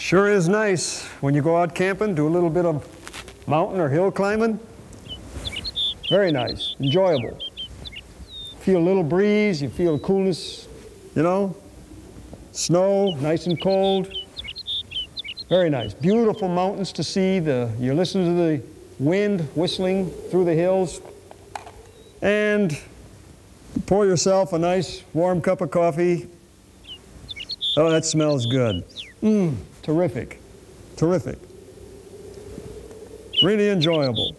Sure is nice when you go out camping, do a little bit of mountain or hill climbing. Very nice, enjoyable. Feel a little breeze, you feel coolness, you know. Snow, nice and cold. Very nice. Beautiful mountains to see. You're listening to the wind whistling through the hills. And pour yourself a nice warm cup of coffee. Oh, that smells good. Terrific. Terrific. Really enjoyable.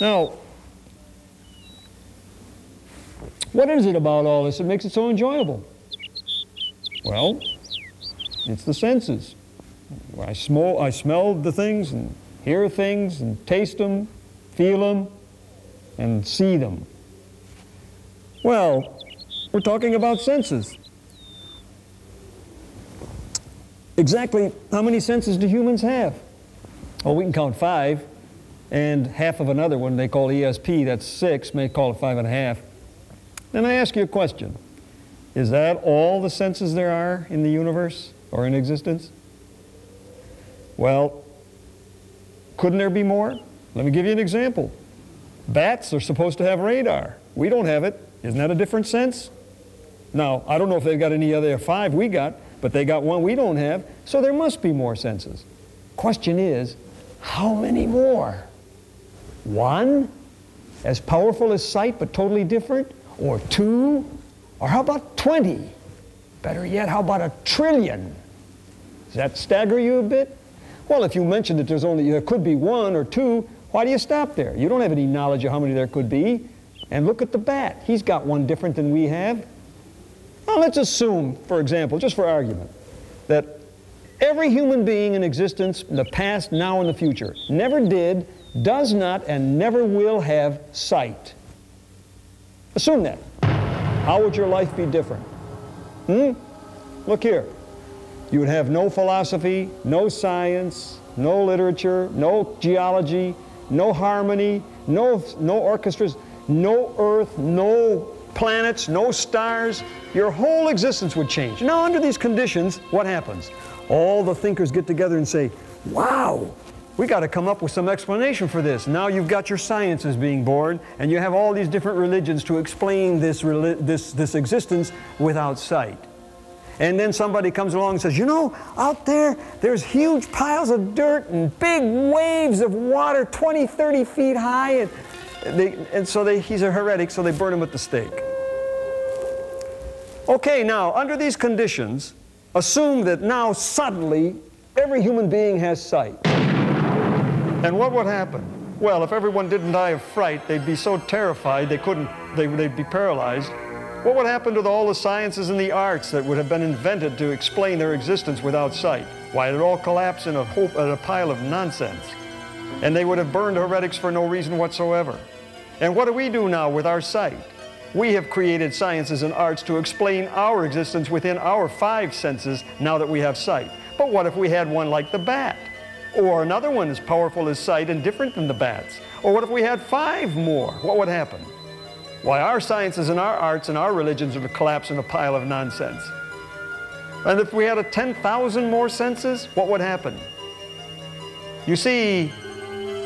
Now, what is it about all this that makes it so enjoyable? Well, it's the senses. I smell the things and hear things and taste them, feel them, and see them. Well, we're talking about senses. Exactly how many senses do humans have? Well, we can count 5, and half of another one they call ESP, that's 6, may call it 5.5. Then I ask you a question. Is that all the senses there are in the universe or in existence? Well, couldn't there be more? Let me give you an example. Bats are supposed to have radar. We don't have it. Isn't that a different sense? Now, I don't know if they've got any other 5 we got, but they got one we don't have, so there must be more senses. Question is, how many more? 1? As powerful as sight, but totally different? Or 2? Or how about 20? Better yet, how about 1 trillion? Does that stagger you a bit? Well, if you mentioned that there could be 1 or 2, why do you stop there? You don't have any knowledge of how many there could be. And look at the bat. He's got one different than we have. Now let's assume, for example, just for argument, that every human being in existence in the past, now, and the future never did, does not, and never will have sight. Assume that. How would your life be different? Look here. You would have no philosophy, no science, no literature, no geology, no harmony, no orchestras, no earth, no planets, no stars. Your whole existence would change. Now, under these conditions, what happens? All the thinkers get together and say, wow, we got to come up with some explanation for this. Now you've got your sciences being born, and you have all these different religions to explain this existence without sight. And then somebody comes along and says, you know, out there, there's huge piles of dirt and big waves of water 20, 30 feet high, he's a heretic, so they burn him at the stake. Okay, now, under these conditions, assume that now suddenly every human being has sight. And what would happen? Well, if everyone didn't die of fright, they'd be so terrified they'd be paralyzed. What would happen to all the sciences and the arts that would have been invented to explain their existence without sight? Why, it'd all collapse in a pile of nonsense. And they would have burned heretics for no reason whatsoever. And what do we do now with our sight? We have created sciences and arts to explain our existence within our 5 senses now that we have sight. But what if we had one like the bat? Or another one as powerful as sight and different than the bats? Or what if we had 5 more? What would happen? Why, our sciences and our arts and our religions would collapse in a pile of nonsense. And if we had 10,000 more senses, what would happen? You see,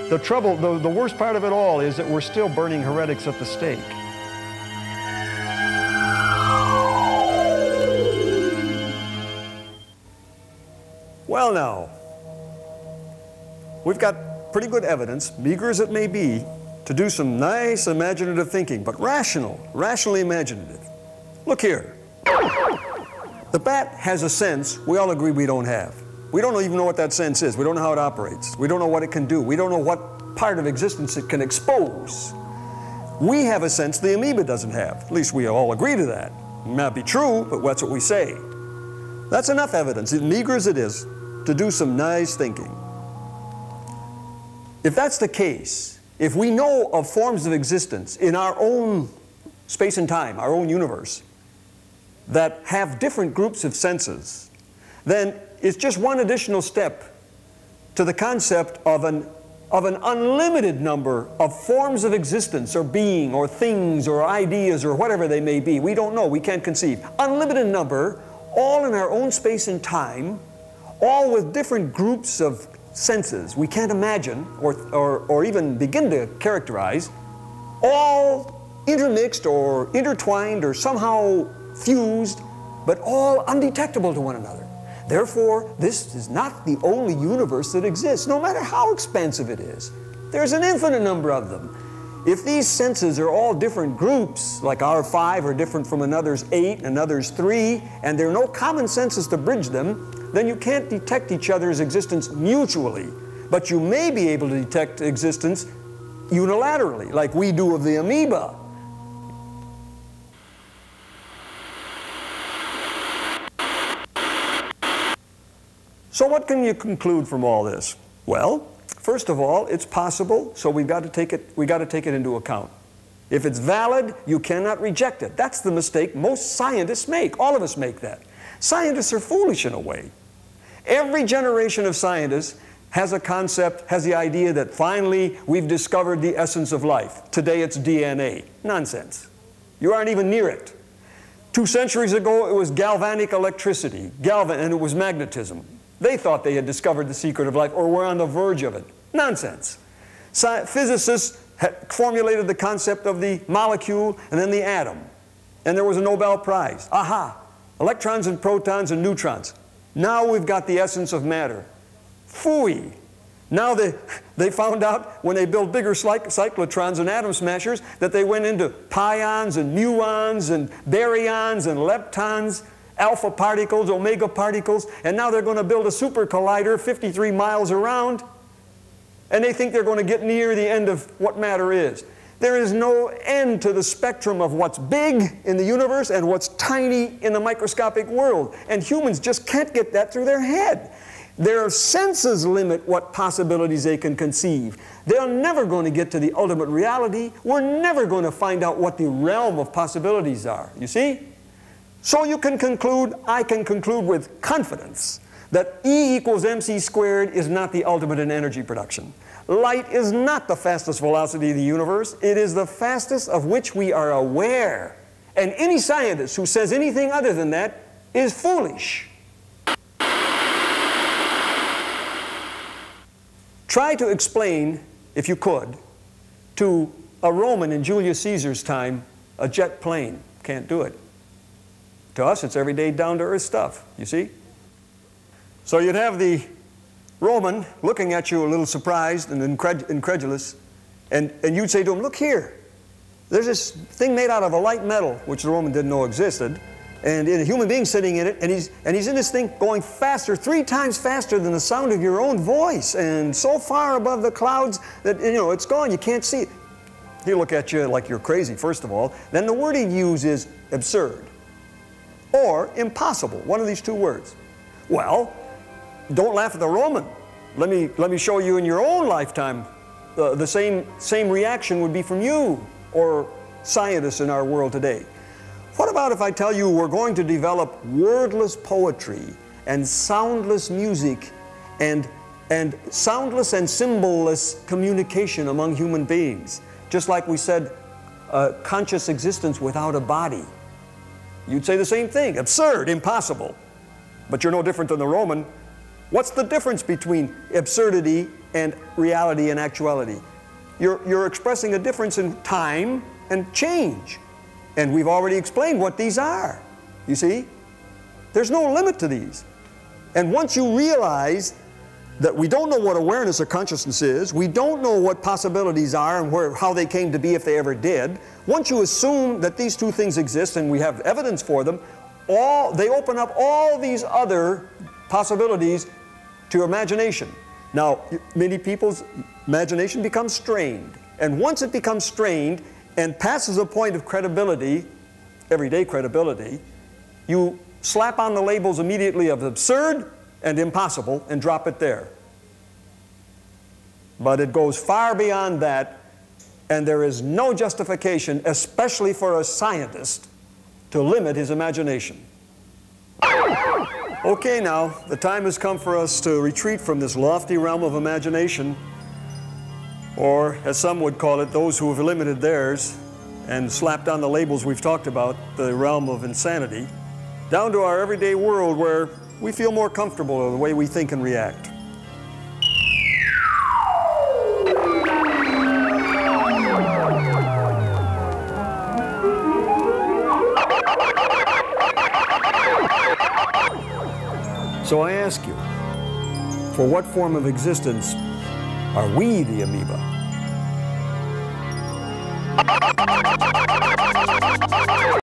the worst part of it all is that we're still burning heretics at the stake. Well now, we've got pretty good evidence, meager as it may be, to do some nice imaginative thinking, but rationally imaginative. Look here. The bat has a sense we all agree we don't have. We don't even know what that sense is. We don't know how it operates. We don't know what it can do. We don't know what part of existence it can expose. We have a sense the amoeba doesn't have. At least we all agree to that. It may not be true, but that's what we say. That's enough evidence, as meager as it is, to do some nice thinking. If that's the case, if we know of forms of existence in our own space and time, our own universe, that have different groups of senses, then it's just one additional step to the concept of an unlimited number of forms of existence or being or things or ideas or whatever they may be. We don't know, we can't conceive. Unlimited number, all in our own space and time, all with different groups of senses we can't imagine or even begin to characterize, all intermixed or intertwined or somehow fused, but all undetectable to one another. Therefore, this is not the only universe that exists, no matter how expansive it is. There's an infinite number of them. If these senses are all different groups, like our 5 are different from another's 8 and another's 3, and there are no common senses to bridge them, then you can't detect each other's existence mutually. But you may be able to detect existence unilaterally, like we do of the amoeba. So what can you conclude from all this? Well, first of all, it's possible, so we got to take it into account. If it's valid, you cannot reject it. That's the mistake most scientists make. All of us make that. Scientists are foolish in a way. Every generation of scientists has a concept, has the idea that finally we've discovered the essence of life. Today it's DNA. Nonsense. You aren't even near it. 2 centuries ago it was galvanic electricity, and it was magnetism. They thought they had discovered the secret of life, or were on the verge of it. Nonsense. Physicists had formulated the concept of the molecule and then the atom. And there was a Nobel Prize. Aha! Electrons and protons and neutrons. Now we've got the essence of matter. Phooey! Now they found out when they built bigger cyclotrons and atom smashers that they went into pions and muons and baryons and leptons, alpha particles, omega particles, and now they're going to build a super collider 53 miles around, and they think they're going to get near the end of what matter is. There is no end to the spectrum of what's big in the universe and what's tiny in the microscopic world, and humans just can't get that through their head. Their senses limit what possibilities they can conceive. They're never going to get to the ultimate reality. We're never going to find out what the realm of possibilities are. You see? So you can conclude, I can conclude with confidence that E equals mc squared is not the ultimate in energy production. Light is not the fastest velocity of the universe. It is the fastest of which we are aware. And any scientist who says anything other than that is foolish. Try to explain, if you could, to a Roman in Julius Caesar's time, a jet plane. Can't do it. To us, it's everyday down-to-earth stuff, you see? So you'd have the Roman looking at you a little surprised and incredulous, and you'd say to him, look here, there's this thing made out of a light metal, which the Roman didn't know existed, and a human being sitting in it, and he's in this thing going faster, 3 times faster than the sound of your own voice, and so far above the clouds that, you know, it's gone, you can't see it. He'll look at you like you're crazy, first of all. Then the word he'd use is absurd or impossible, one of these 2 words. Well, don't laugh at the Roman. Let me show you in your own lifetime the same reaction would be from you or scientists in our world today. What about if I tell you we're going to develop wordless poetry and soundless music and soundless and symbolless communication among human beings? Just like we said, conscious existence without a body. You'd say the same thing. Absurd, impossible. But you're no different than the Roman. What's the difference between absurdity and reality and actuality? You're expressing a difference in time and change. And we've already explained what these are. You see? There's no limit to these. And once you realize that we don't know what awareness or consciousness is, we don't know what possibilities are and how they came to be if they ever did, once you assume that these 2 things exist and we have evidence for them, they open up all these other possibilities to your imagination. Now, many people's imagination becomes strained. And once it becomes strained and passes a point of credibility, everyday credibility, you slap on the labels immediately of absurd and impossible and drop it there. But it goes far beyond that, and there is no justification, especially for a scientist, to limit his imagination. Okay, now, the time has come for us to retreat from this lofty realm of imagination, or as some would call it, those who have limited theirs and slapped on the labels we've talked about, the realm of insanity, down to our everyday world where we feel more comfortable with the way we think and react. So I ask you, for what form of existence are we the amoeba?